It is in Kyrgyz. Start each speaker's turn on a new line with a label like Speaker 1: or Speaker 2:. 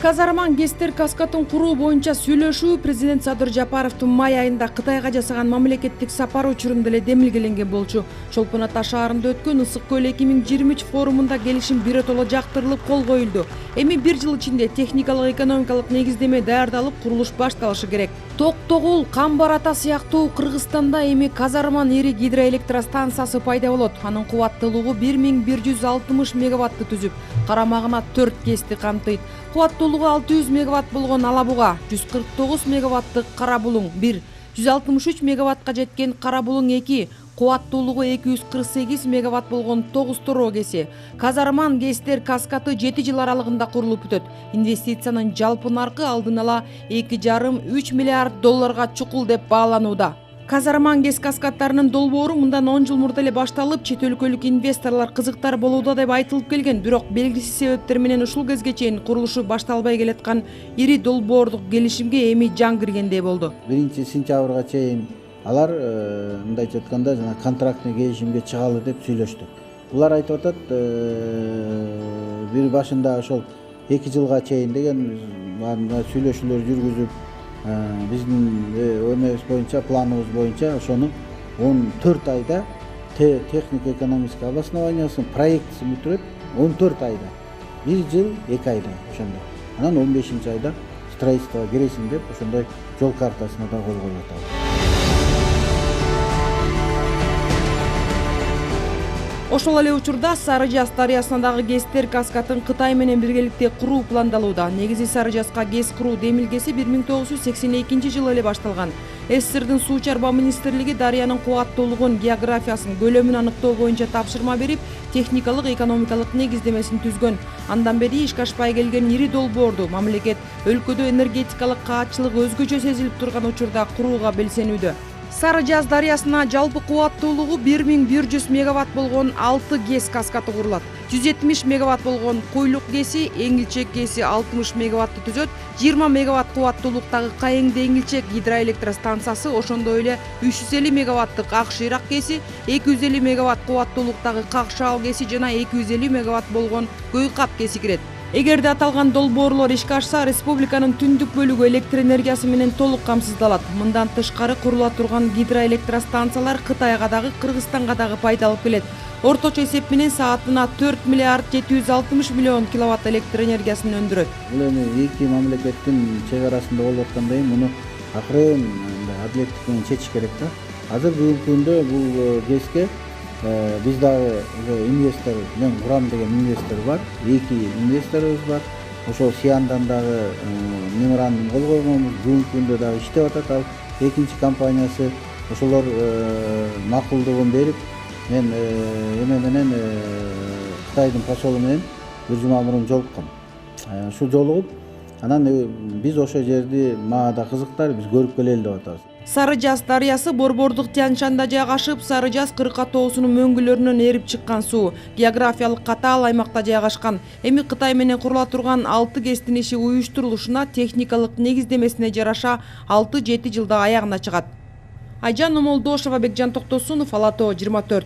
Speaker 1: Казарман ГЭСтер каскатын куруу боюнча сүйлөшүү президент Садыр Жапаровдун май айында Кытайга жасаган мамлекеттик сапары учурунда эле демилгеленген болчу. Чолпон Ата шаарында өткөн Ысык көл 2023 форумунда келишим биротоло жактырылып кол коюлду. Эми 1 жыл ичинде техникалык экономикалык негиздеме даярдалып, курулуш башталышы керек. Токтогул, Камбар Ата сыяктуу Кыргызстанда эми Казарман ири гидроэлектростанциясы пайда болот. Анын кубаттуулугу 1160 мегаватты түзүп, карамагына 4 ГЭСти камтыйт. Кубаттуулугу 600 мегаватт болгон Алабуга, 149 мегаваттык Кара Булуң 1, 163 мегаватка жеткен Кара Булуң 2, кубаттуулугу 248 мегаватт болгон Тогуз Тороо ГЭСи. Казарман ГЭСтер каскаты 7 жыл аралыгында курулуп бүтөт. Инвестициянын жалпы наркы алдын ала 2,5–3 миллиард долларга чукул деп бааланууда. Казарман ГЭС каскаттарынын долбоору мындан 10 жыл мурда эле башталып, чет өлкөлүк инвесторлор кызыктар болууда деп айтылып келген, бирок белгисиз себептер менен ушул кезге чейин курулушу башталбай келаткан ири долбоордук келишимге эми жан киргендей болду.
Speaker 2: 1-сентябрга чейин алар мындайча айтканда жана контрактный келишимге чыгалы деп сүйлөштү. Булар айтып атат, бир башында ошол 2 жылга чейин деген сүйлөшүүлөр жүргүзүп, биздин өнөбүз боюнча, планыбыз боюнча ошону 14 айда технико-экономический обоснованиясын, проектисин бүтүрөт. 14 айда, 1 жыл 2 айда ошондо. Анан 15-айда строительствого киресиң деп ошондой жол картасына да кол коюп атат.
Speaker 1: Ошол эле учурда Сары Жаз дарыясына дагы ГЭСтер каскатын Кытай менен биргеликте куруу пландалууда. Негизи Сары Жазга ГЭС куруу демилгеси 1982 жылы эле башталган. СССРдин суу чарба министрлиги дарыянын кубаттуулугун, географиясын, көлөмүн аныктоо боюнча тапшырма берип, техникалык, экономикалык негиздемесин түзгөн. Андан бери ишке ашпай келген ири долбоорду мамлекет өлкөдө энергетикалык каатчылык өзгөчө сезилип турган учурда курууга белсенүүдө. Сары Жаз дарыясына жалпы кубаттуулугу 1100 мегаватт болгон 6 ГЭС каскаты курулат. 170 мегаватт болгон Куйлук ГЭСи, Эңилчек ГЭСи 60 мегаватты түзөт. 20 мегаватт кубаттуулуктагы Кайыңды Эңилчек гидроэлектростанциясы, ошондой эле 350 мегаваттык Ак Шыйрак ГЭСи, 250 мегаватт кубаттуулуктагы Какшаал ГЭСи жана 250 мегаватт болгон Көйкап ГЭСи кирет. Эгерде аталган долбоорлор ишке ашса, республиканын түндүк бөлүгү электр энергиясы менен толук камсыздалат. Мындан тышкары курула турган гидроэлектростанциялар Кытайга дагы, Кыргызстанга дагы пайдалып келет. Орточо эсеп менен саатына 4 миллиард 760 миллион киловатт электр энергиясын өндүрөт.
Speaker 2: Бул эми эки мамлекеттин чек арасында болуп аткандай муну акырын адилеттик менен чечиш керек да. Азыр бүгүнкү күндө бул ГЭСке биз дагы инвестор, мен курам деген инвестор бар, 2 инвесторубуз бар. Ошол Сиандан дагы меморандум кол койгонбуз, бүгүнкү күндө дагы иштеп атат. Ал экинчи компаниясы ошолор макулдугун берип, мен эме менен Кытайдын посолу менен бир жума мурун жолуккам. Ушул жолугуп, анан биз ошол жерди мага да кызыктар, биз көрүп келели деп атабыз.
Speaker 1: Сары Жаз дарыясы Борбордук Тянь-Шанда жайгашып, Сары Жаз Кырка тоосунун мөңгүлөрүнөн эрип чыккан суу. Географиялык катаал аймакта жайгашкан. Эми Кытай менен курула турган 6 ГЭСтин иши уюштурулушуна, техникалык негиздемесине жараша 6–7 жылда аягына чыгат. Айжан Омолдошова, Бекжан Токтосунов, Ала Тоо 24.